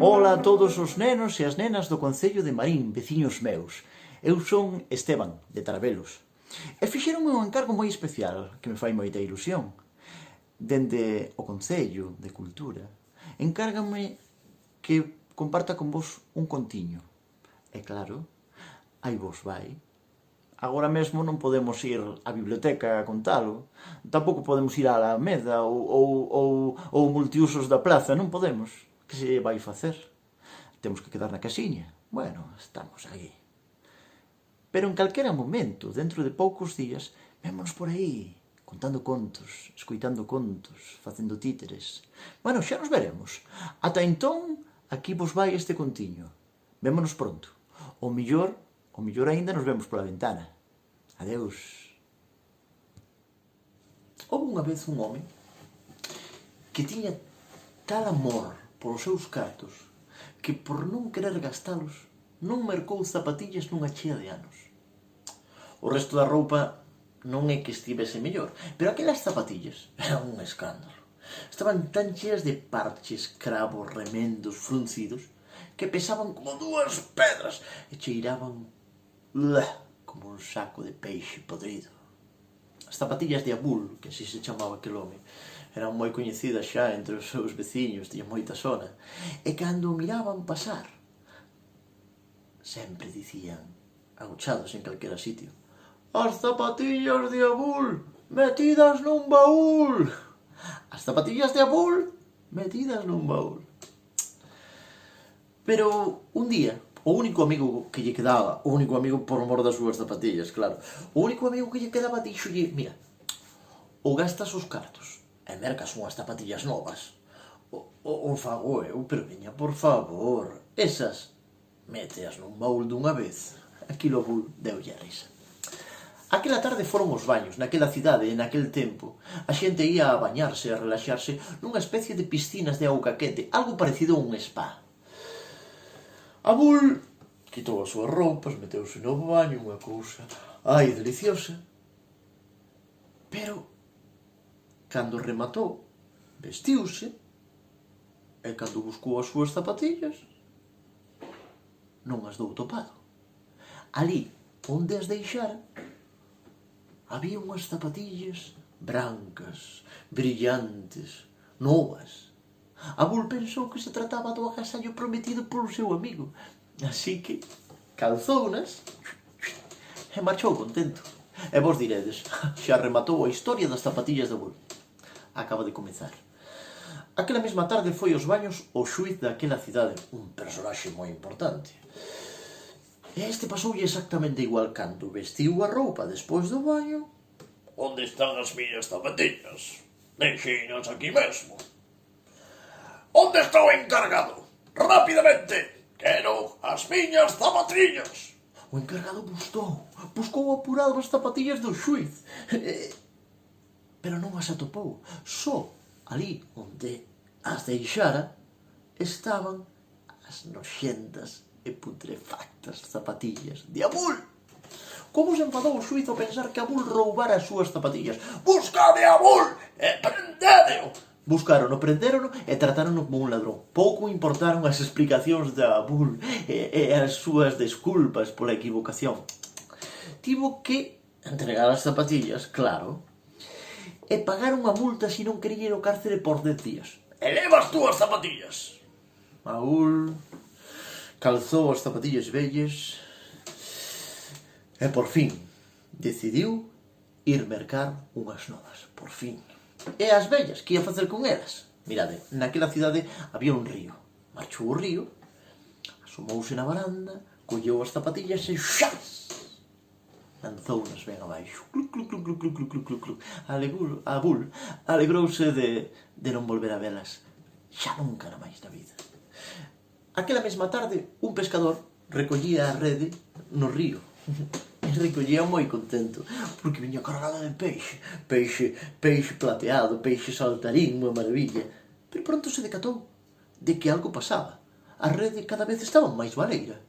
Ola a todos os nenos e as nenas do Concello de Marín, veciños meus. Eu son Esteban, de Tarabelos. E fixeronme un encargo moi especial, que me fai moita ilusión. Dende o Concello de Cultura, encárgame que comparta con vos un contiño. E claro, aí vos vai. Agora mesmo non podemos ir á biblioteca a contalo, tampouco podemos ir á Alameda ou multiusos da praza, non podemos. Que se vai facer? Temos que quedar na casiña. Bueno, estamos aí. Pero en calquera momento, dentro de poucos días, vémonos por aí, contando contos, escoitando contos, facendo títeres. Bueno, xa nos veremos. Ata entón, aquí vos vai este contiño. Vémonos pronto. O millor aínda nos vemos pola ventana. Adeus. Houve unha vez un home que tiña tal amor polos seus cartos que por non querer gastalos non mercou zapatillas nunha chea de anos. O resto da roupa non é que estivese mellor, pero aquelas zapatillas eran un escándalo. Estaban tan cheas de parches, cravos, remendos, fruncidos, que pesaban como 2 pedras e cheiraban como un saco de peixe podrido. As zapatillas de Abul, que así se chamaba aquel home, eran moi coñecidas xa entre os seus veciños, tiña moita sona, e cando o miraban pasar, sempre dicían, agochados en calquera sitio: "As zapatillas de Abul metidas nun baúl! As zapatillas de Abul metidas nun baúl!" Pero un día, o único amigo que lle quedaba, o único amigo por mor das súas zapatillas, claro, o único amigo que lle quedaba díxolle: "Mira, ou gastas os cartos e mercas unhas zapatillas novas, ou fago eu, pero veña, por favor, esas méteas nun baúl dunha vez." Aquilo Abul deulle a risa. Aquela tarde foron os baños, naquela cidade e naquel tempo. A xente ia a bañarse, a relaxarse, nunha especie de piscinas de auga quente, algo parecido a un spa. Abul quitou as súas roupas, meteuse no baño, unha cousa, ai, deliciosa. Pero, cando rematou, vestiuse, e cando buscou as súas zapatillas, non as dou topado. Ali, onde as deixara, había unhas zapatillas brancas, brillantes, novas. Abul pensou que se trataba do agasallo prometido polo seu amigo, así que calzounas e marchou contento. E vos diredes, xa rematou a historia das zapatillas de Abul. Acaba de comezar. Aquela mesma tarde foi aos baños o xuiz daquela cidade, un personaxe moi importante. E este pasoulle exactamente igual cando vestiu a roupa despois do baño. "Onde están as miñas zapatillas? Deixeinas aquí mesmo. Onde está o encargado? Rapidamente! Quero as miñas zapatillas!" O encargado buscou apurado as zapatillas do xuiz, pero non as atopou. Só ali onde as deixara estaban as noxentas e putrefactas zapatillas de Abul. Como se enfadou o xuiz ao pensar que Abul roubara as súas zapatillas. "Buscade a Abul e prendedeo!" Buscarono, prenderono e tratárono como un ladrón. Pouco importaron as explicacións de Abul e as súas desculpas pola equivocación. Tivo que entregar as zapatillas, claro, e pagar unha multa se non quería ir ao cárcere por 10 días. "Eleva as túas zapatillas!" Abul calzou as zapatillas vellas e por fin decidiu ir mercar unhas novas, por fin. E as vellas, que ia facer con elas? Mirade, naquela cidade había un río. Marchou o río, asomouse na varanda, colleu as zapatillas e xas! Lanzounas ben abaixo. Cluc, cluc, cluc, cluc, cluc, cluc, cluc, cluc. Abul alegrouse de non volver a velas xa nunca máis na vida. Aquela mesma tarde, un pescador recollía a rede no río. E recollía moi contento, porque viña cargada de peixe. Peixe plateado, peixe saltarín, unha maravilla. Pero pronto se decatou de que algo pasaba. A rede cada vez estaba máis baleira.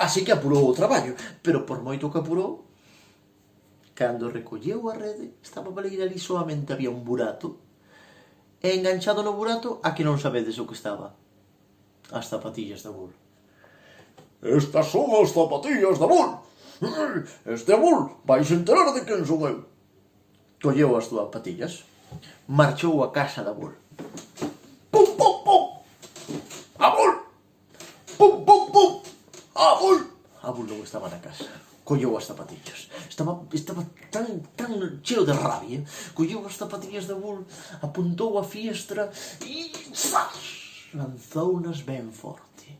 Así que apurou o traballo, pero por moito que apurou, cando recolleu a rede, estaba baleira ali, solamente había un burato, e enganchado no burato a que non sabedes o que estaba. as zapatillas de Bull. Estas son as zapatillas de Bull. Este Bull vais enterar de quen son eu. Colleu as zapatillas, marchou a casa da Bull. Pum, pum, pum! A Bull! Pum, pum, pum! A Bull! A Bull non estaba na casa. Colleu as zapatillas. Estaba tan cheo de rabia. Colleu as zapatillas da Bull, apuntou a fiestra e ¡zas! Lanzounas ben forte.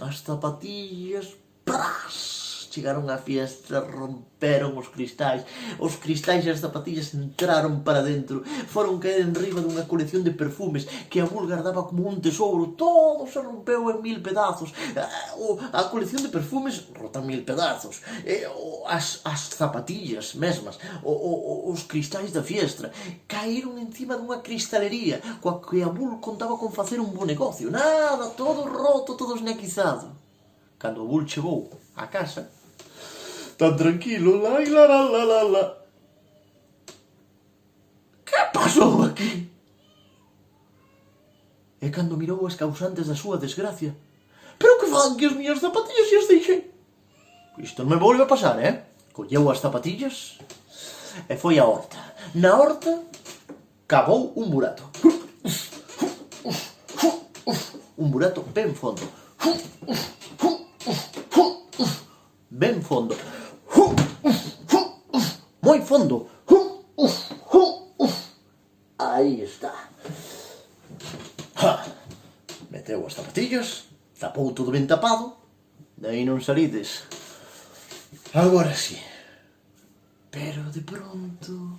As zapatillas, ¡pras! Chegaron á fiestra, romperon os cristais e as zapatillas entraron para dentro, foron caer en riba dunha colección de perfumes que a Bull guardaba como un tesouro, todo se rompeu en 1000 pedazos, a colección de perfumes rota en 1000 pedazos, as zapatillas mesmas, os cristais da fiestra, caíron encima dunha cristalería, coa que a Bull contaba con facer un bo negocio, nada, todo roto, todo esnequizado. Cando a Bull chegou á casa, tan tranquilo, la. Que pasou aquí? E cando mirou as causantes da súa desgracia, pero que fan que as miñas zapatillas e as deixei? Isto non me volve a pasar, Colleu as zapatillas e foi á horta. Na horta, cavou un burato. Un burato ben fondo. Ben fondo. Moi fondo. Aí está. Meteu as zapatillas, tapou todo ben tapado, daí non salides. Agora sí. Pero de pronto...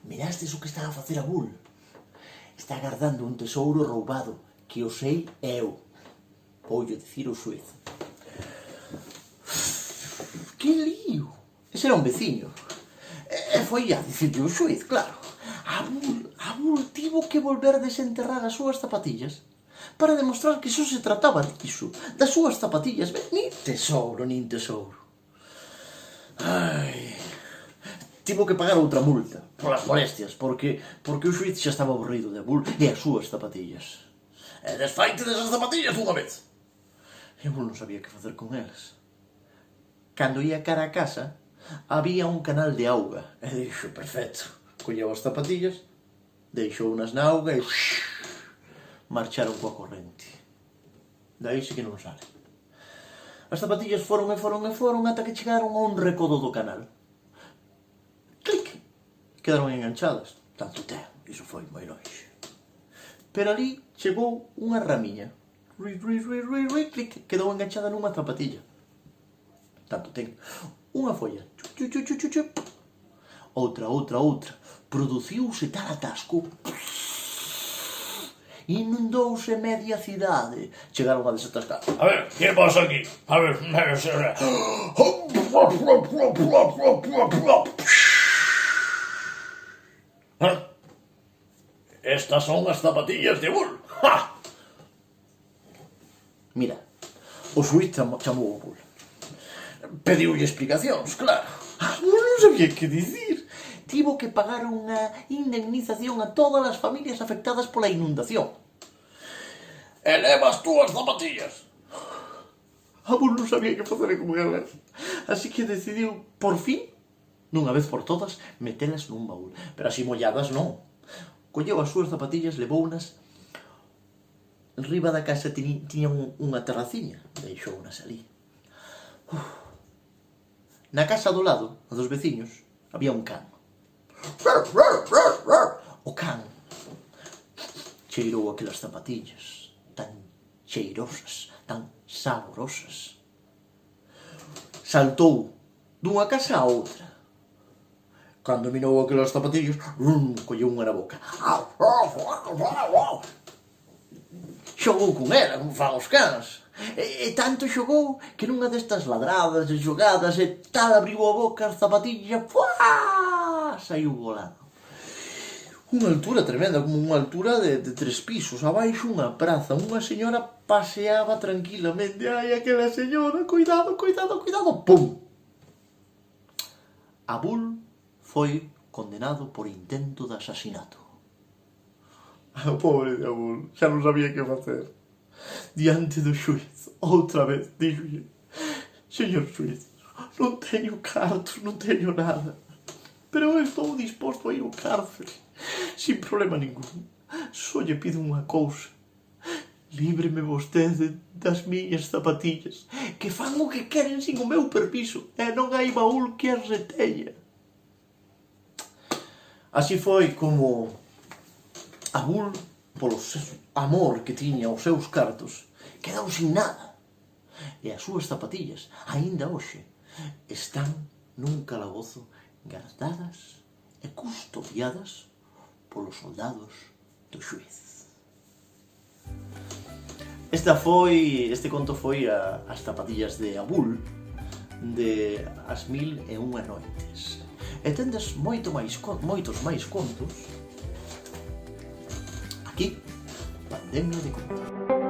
mirastes o que está a facer a Bull? Está agardando un tesouro roubado, que o sei eu. Voulle dicir o xuez. Que lío! Ese era un veciño. E foi a dicirlle o xuez, claro. A Bull tivo que volver a desenterrar as súas zapatillas para demostrar que só se trataba diso, das súas zapatillas. Nin tesouro. Ai... tivo que pagar outra multa polas molestias, porque o xuiz xa estaba aburrido de Bull e as súas zapatillas. E desfaite desas zapatillas unha vez. E Bull non sabía que facer con elas. Cando ia cara a casa, había un canal de auga. E dixo, perfecto. Colleu as zapatillas, deixounas na auga e marcharon coa corrente. Daí sí que non sale. As zapatillas foron ata que chegaron a un recodo do canal. Clic! Quedaron enganchadas. Tanto ten, iso foi moi longe. Pero ali chegou unha ramiña. Clic! Quedou enganchada nunha zapatilla. Tanto ten. Unha folla. Outra. Produciuse tal atasco. Inundouse media cidade. Chegaron a desatascar. A ver, que pasa aquí? A ver, estas son as zapatillas de Bull. ¡Ja! Mira, o xuiz chamou o Bull. Pediulle explicacións, claro. Non sabía que dicir. Tivo que pagar unha indemnización a todas as familias afectadas pola inundación. E leva as túas zapatillas. A Bull non sabía que facer con elas. Así que decidiu, por fin, nunha vez por todas, metelas nun baúl. Pero así molladas non. Colleu as súas zapatillas, levounas. Riba da casa tiña unha terraciña. Deixounas ali. Na casa do lado, a dos veciños, había un can. O can cheirou aquelas zapatillas tan cheirosas, tan saborosas. Saltou dunha casa a outra. Cando mirou aquelas zapatillas, colleu unha na boca. Xogou con ela, como fan os cans. E tanto xogou que nunha destas ladradas e xogadas e tal abriu a boca as zapatillas, saiu volando. Unha altura tremenda, como unha altura de 3 pisos. Abaixo unha praza, unha señora paseaba tranquilamente. Ai, aquela señora, cuidado, pum! A Bull foi condenado por intento de asasinato. Pobre de Abul, xa non sabía que facer. Diante do xuiz, outra vez, dixolle: señor xuiz, non teño cartos, non teño nada, pero eu estou disposto a ir ao cárcel, sin problema ningún. Só lle pido unha cousa: líbreme vostede das miñas zapatillas, que fan o que queren sin o meu permiso, e non hai baúl que as reteña. Así foi como Abul, polo amor que tiña aos seus cartos, quedou sin nada. E as súas zapatillas, aínda hoxe, están nun calabozo guardadas e custodiadas polos soldados do xuiz. Este conto foi as zapatillas de Abul, de As 1001 noites. E tendes moitos máis contos aquí, Pandemia de Contos.